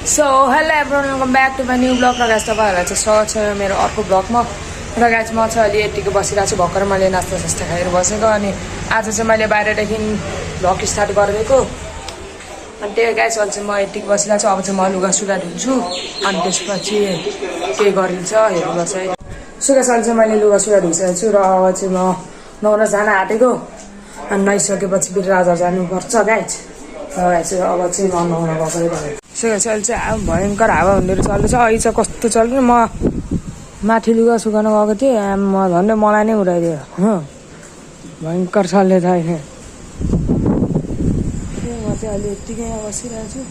So, hello everyone, welcome back to my new vlog. र guys तपाईहरुलाई चाहिँ स्वागत छ मेरो अर्को भ्लगमा। र गाइस म चाहिँ अलि यतिको बसिरहेको छु, भर्खर मैले नास्ता सास्ता खाएर बसेको अनि आज चाहिँ मैले बाहिरदेखि भ्लग स्टार्ट गरिदिएको। अनि त्यही गाइस अहिले चाहिँ म यतिको बसिरहेको छु। अब चाहिँ म लुगा सुगा धुन्छु अनि त्यसपछि के गरिन्छ हेर्नु चाहिँ। सो गाइस अहिले चाहिँ मैले लुगा सुगा धुइसकेको छु र अब चाहिँ म नुहाउन जान आँटेको। अनि नुहाइसकेपछि फेरि राजा जानुपर्छ गाइस। र गाइस अब चाहिँ म नुहाउन गएको। सो गाइस अहिले चाहिँ भयङ्कर हावा हुँदो रहेछ। अहिले चाहिँ अहिले चाहिँ कस्तो चल्यो, म माथि लुगा सुकाउन गएको थिएँ, म झन्डै मलाई नै उडाइदियो हो, भयङ्कर चल्यो त अहिले। म चाहिँ अहिले यत्तिकै यहाँ बसिरहेको छु।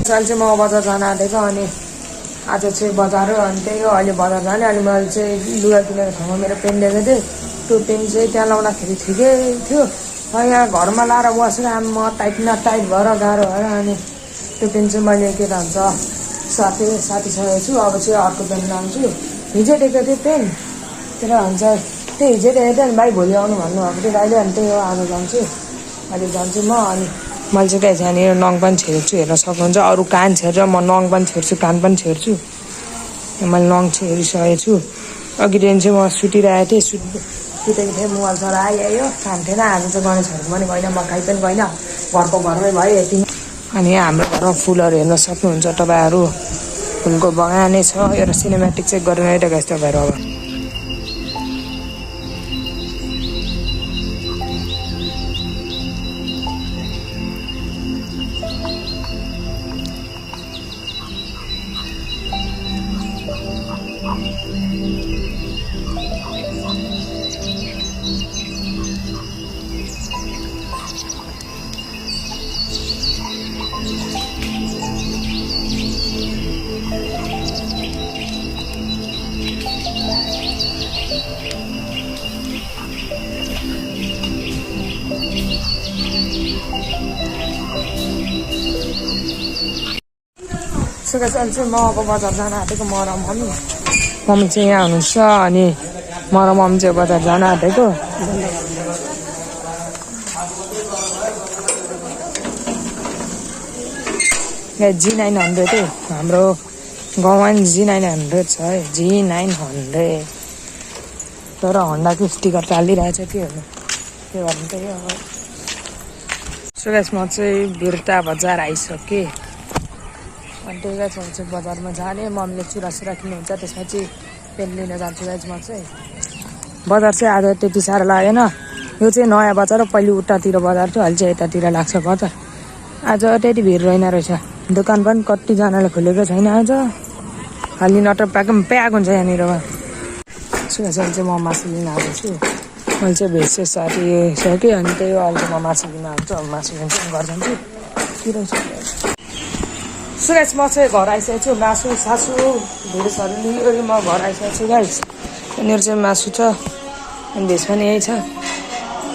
अहिले चाहिँ म बजार जान आँटेको अनि आज चाहिँ बजार हो अनि त्यही हो अहिले बजार जाने। अनि मैले चाहिँ लुगा किनेको ठाउँमा मेरो पेन ल्याएको थिएँ, त्यो पेन चाहिँ त्यहाँ लाउँदाखेरि ठिकै थियो। यहाँ घरमा लाएर बसेर म टाइट भएर गाह्रो भएर अनि त्यो पेन चाहिँ मैले के भन्छ साटिसकेको छु। अब चाहिँ अर्को पेन लान्छु। हिजो दिएको थिएँ पेन तर भन्छ त्यही हिजो दिएको थिएँ नि भाइ भोलि आउनु भन्नुभएको थियो दाइले। अनि त्यही हो आज जान्छु, अहिले जान्छु म। अनि मैले चाहिँ त्यहाँनिर नङ पनि छेर्छु, हेर्न सक्नुहुन्छ। अरू कान छेर्छ, म नङ पनि छेर्छु, कान पनि छेर्छु। मैले नङ छेरिसकेको छु। अघिदेखि चाहिँ म सुतिरहेको थिएँ, सुतेको थिएँ, मोबाइल चलाइआयो, काम थिएन। आज चाहिँ गणेशहरूको पनि गएन, म काहीँ पनि गएन, घरको घरमै भयो यति। अनि हाम्रो घरमा फुलहरू हेर्न सक्नुहुन्छ तपाईँहरू, फुलको बगानै छ। एउटा सिनेमेटिक चेक गरेर आइरहेको छ तपाईँहरू। अब सो गाइस अहिले चाहिँ म अब बजार जान आँटेको। म र मम्मी चाहिँ यहाँ हुनुहुन्छ अनि म र मम्मी चाहिँ बजार जान आँटेको। G900 हाम्रो गाउँमा नि G900 छ है, G900। तर होन्डाको स्टिकर चालिरहेछ के हो के भन्नु त्यही हो। सो गाइस म चाहिँ बिर्ता बजार आइसकेँ। अनि त्यही गाइस म चाहिँ बजारमा जाने, मम्मीले चुरा किन्नुहुन्छ, त्यसपछि पेन लिन जान्छु गाइस म चाहिँ। बजार चाहिँ आज त्यति साह्रो लागेन, यो चाहिँ नयाँ बजार हो, पहिले उतातिर बजार थियो, अहिले चाहिँ यतातिर लाग्छ बजार। आज त्यति भिड रहेन रहेछ, दोकान पनि कतिजनाले खोलेको छैन आज, खालि नटर प्याक हुन्छ यहाँनिर। सो गाइस अहिले चाहिँ म मासु लिन आएको छु। मैले चाहिँ भेज चाहिँ साटिसकेँ अनि त्यही हो अहिले चाहिँ म मासु लिन आउँछु। अब मासु लिन घर जान्छु के रहेछ। सो गाइस म चाहिँ घर आइसकेको छु, मासु सासु भेजहरू लिएर म घर आइसकेको छु गाइस। यहाँनिर चाहिँ मासु छ अनि भेज पनि यही छ।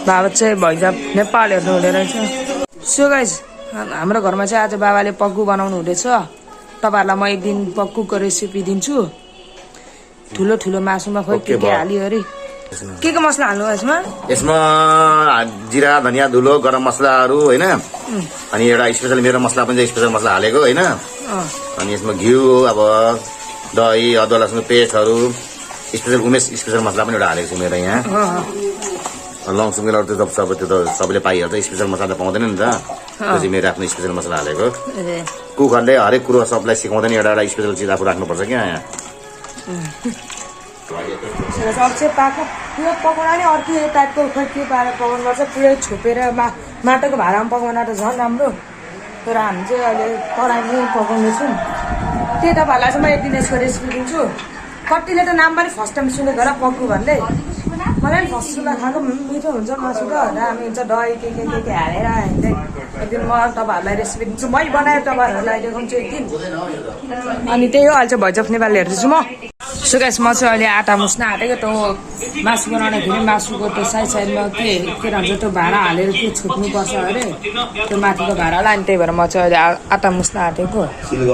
बाबा चाहिँ भैजा नेपाल हेर्नु हुँदो रहेछ। सो गाइस हाम्रो घरमा चाहिँ आज बाबाले पक्कु बनाउनु हुँदैछ। तपाईँहरूलाई म एक दिन पक्कुको रेसिपी दिन्छु। ठुलो ठुलो मासुमा खोइ के हाल्यो अरे, के मसला हाल्नु यसमा? यसमा जिरा धनियाँ धुलो गरम मसलाहरू होइन, अनि एउटा स्पेसल मेरो मसला पनि स्पेसल मसला हालेको होइन। अनि यसमा घिउ, अब दही, अदुवा लसुन पेस्टहरू, स्पेसल उमेश स्पेसल मसला पनि एउटा हालेको छु मेरो यहाँ। लङ सुङ्गेलहरू त सब त्यो त सबैले पाइहाल्छ, स्पेसल मसला त पाउँदैन नि त, त्यो चाहिँ मेरो आफ्नो स्पेसल मसला हालेको। कुकरले हरेक कुरो सबलाई सिकाउँदैन, एउटा एउटा स्पेसल चिज आफू राख्नुपर्छ क्या यहाँ। अब चाहिँ पुरै पकाउन नि अर्कै टाइपको खोइ के पारेर पकाउनुपर्छ, पुरै छोपेर माटोको भाँडामा पकाउन त झन् राम्रो। तर हामी चाहिँ अहिले कराईमै पकाउनेछौँ। त्यही तपाईँहरूलाई चाहिँ म एक दिन यसको रेसिपी दिन्छु। कतिले त नाम पनि फर्स्ट टाइम सुनेको होला पक्कु भन्दै, मलाई पनि फर्स्ट सुन्दा खाएको मिठो हुन्छ मासु त, दामी हुन्छ, दही के हालेर हिँड्दै। एक दिन म तपाईँहरूलाई रेसिपी दिन्छु, मै बनाएर तपाईँहरूलाई देखाउँछु एक दिन। अनि त्यही हो अहिले चाहिँ भैजफ नेपाल हेर्दैछु म। सो गाइस म चाहिँ अहिले आटा मुस्न आँटेको। त्यो मासु बनाउँदाखेरि मासुको त्यो साइडमा के भन्छ त्यो भाँडा हालेर के छुट्नुपर्छ अरे, त्यो माथिको भाँडालाई। अनि त्यही भएर म चाहिँ अहिले आटा मुस्न आँटेको। त्यही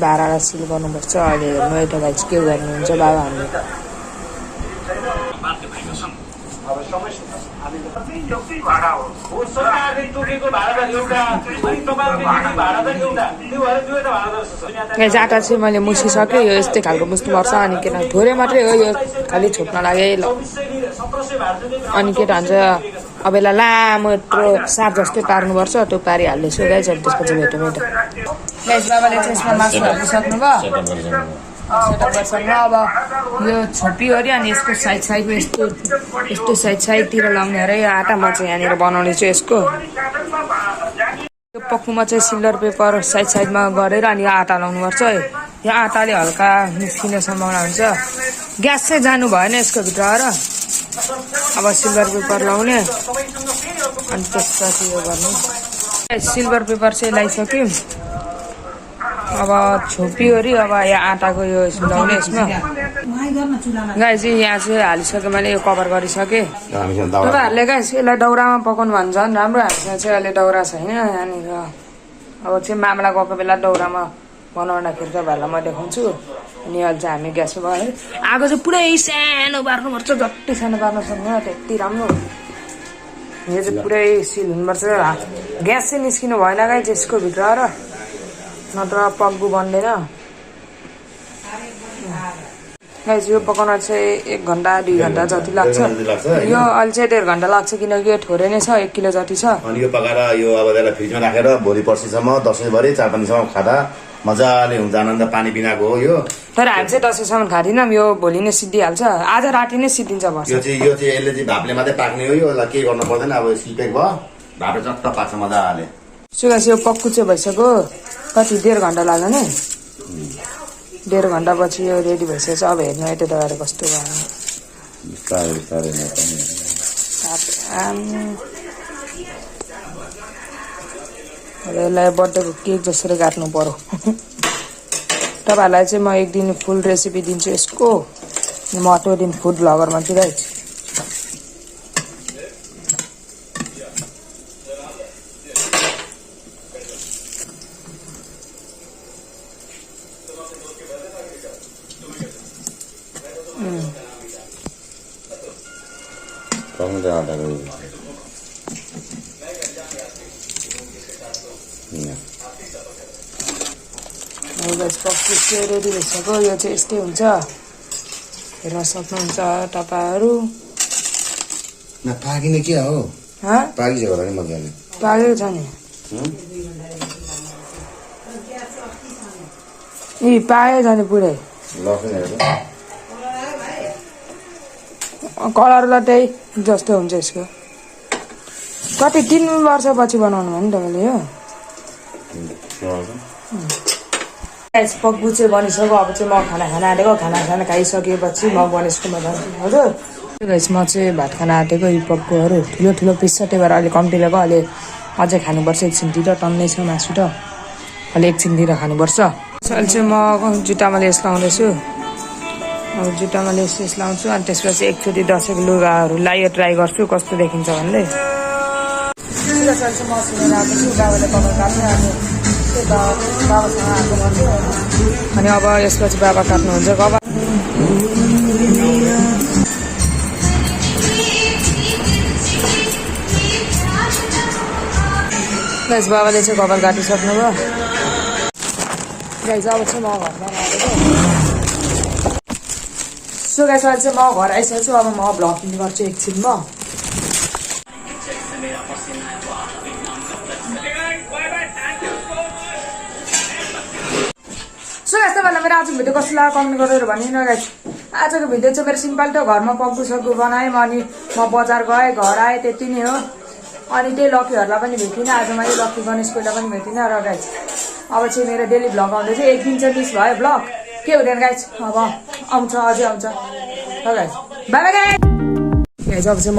भाँडालाई सिल गर्नुपर्छ। अहिले हेर्नु यता भाइ के गर्नुहुन्छ बाबा हामीले। जाँटा चाहिँ मैले मुसिसकेँ यो यस्तै खालको मुस्नुपर्छ अनि के भन्छ थोरै मात्रै हो यो खालि छोप्न लागे अनि के भन्छ अब यसलाई लामो यत्रो साँप जस्तै पार्नुपर्छ त्यो पारिहाल्दैछु गाइस अनि त्यसपछि भेटौँ त गाइस बाबाले चाहिँ यसमा मासु हालिसक्नुभयो सेटअप गर्छ अब यो छोपिवरि अनि यसको साइड साइडमा यस्तो साइड साइडतिर लाउने अरे यो आटा म चाहिँ यहाँनिर बनाउने छु यसको यो पक्कुमा चाहिँ सिल्भर पेपर साइड साइडमा गरेर अनि यो आटा लाउनुपर्छ यो आटाले हल्का निस्किने सम्भावना हुन्छ ग्यास चाहिँ जानु भएन यसको भित्र र अब सिल्भर पेपर लाउने अनि त्यसपछि यो गर्नु सिल्भर पेपर चाहिँ लगाइसक्यौँ अब छोपिवरि अब यहाँ आटाको यो लाउने यसमा गाई चाहिँ यहाँ चाहिँ हालिसकेँ मैले यो कभर गरिसकेँ तपाईँहरूले गाई यसलाई दाउरामा पकाउनु भने झन् राम्रो हामीसँग चाहिँ अहिले दाउरा छैन यहाँनिर अब चाहिँ मामला गएको बेला दाउरामा बनाउँदाखेरि तपाईँहरूलाई म देखाउँछु अनि अहिले चाहिँ हामी ग्यासमा भयो आगो चाहिँ पुरै सानो पार्नुपर्छ जति सानो पार्न सक्दैन त्यति राम्रो यो चाहिँ पुरै सिल हुनुपर्छ ग्यास चाहिँ निस्किनु भएन गाई त्यसको भित्र र नत्र पग्गु बन्दैन गाइस यो पकाउन चाहिँ 1 घन्टा 2 घन्टा जति लाग्छ यो अहिले चाहिँ 1.5 घन्टा लाग्छ किनकि यो थोरै नै छ 1 किलो जति छ अनि यो पकाएर यो अब त्यसलाई फ्रिजमा राखेर भोलि पर्सिसम्म दसैँभरि 4-5 खाँदा मजाले हुन्छ आनन्द पानी बिनाको हो यो तर हामी चाहिँ दसैँसम्म खाँदैनौँ यो भोलि नै सिद्धिहाल्छ आज राति नै सिद्धिन्छ भन्छ यो चाहिँ यसले चाहिँ भापले मात्रै पाक्ने हो यो केही गर्नु पर्दैन अब सिपेक भयो भापले चट्ट पाक्छ मजाले सो गाइस यो पक्कु चाहिँ भइसक्यो कति 1.5 घन्टा लाग्यो नि 1.5 घन्टा पछि यो रेडी भइसकेछ अब हेर्नु है त्यो दबाएर कस्तो भयो यसलाई बर्थडेको केक जसरी काट्नु पर्यो तपाईँहरूलाई चाहिँ म एक दिन फुल रेसिपी दिन्छु यसको म त्यो दिन फुड भ्लगरमा दिइरहेको छु पक्की चाहिँ रेडी भइसक्यो यो चाहिँ यस्तै हुन्छ हेर्न सक्नुहुन्छ तपाईँहरू पाकिने के हो पाकिसक्यो होला नि मजाले पाकेको छ नि ए पाकेको छ नि पुरै कलर त त्यही जस्तो हुन्छ यसको कति 3 वर्षपछि बनाउनु भयो नि तपाईँले यो पक्कु चाहिँ बनिसक्यो अब चाहिँ म खाना आँटेको खाना खाइसकेपछि म गणेशकोमा जान्छु हजुर गाइस म चाहिँ भात खाना आँटेको यो पक्कुहरू ठुलो पिस छ त्यही भएर अहिले कम्ती ल्याएको अहिले अझै खानुपर्छ एकछिनतिर टन्नै छ मासु त अहिले एकछिनतिर खानुपर्छ अहिले चाहिँ म जुत्तामा लेस लाउँदैछु अब जुत्तामा लेस लाउँछु अनि त्यसपछि एकचोटि दसैँको लुगाहरू लायो ट्राई गर्छु कस्तो देखिन्छ भन्दै म सुनेर आएको छु बाबाले कपाल काट्नु अनि बाबासँग आएको भन्छु अनि अब यसपछि बाबा काट्नुहुन्छ कपाल गाइस बाबाले चाहिँ कपाल काटिसक्नुभयो गाइस अब चाहिँ म घरमा आएको सो गाइस अहिले चाहिँ म घर आइसकेको छु अब म भ्लगिङ गर्छु एकछिनमा सो गाइस तपाईँलाई मेरो आजको भिडियो कस्तो लाग्यो कमेन्ट गरेर भनिदिनु गाइस आजको भिडियो चाहिँ मेरो सिम्पल थियो घरमा पक्कु सक्कु बनाएँ अनि म बजार गएँ घर आएँ त्यति नै हो अनि त्यही लक्कीहरूलाई पनि भेटिनँ आज मैले लक्की गणेश पहिला पनि भेटिनँ र गाइस अब चाहिँ मेरो डेली भ्लग आउँदैछ एक दिन चाहिँ मिस भयो भ्लग के हुँदैन गाइस अब आउँछ अझै आउँछ ल गाइस बाइ बाइ गाइस अब चाहिँ म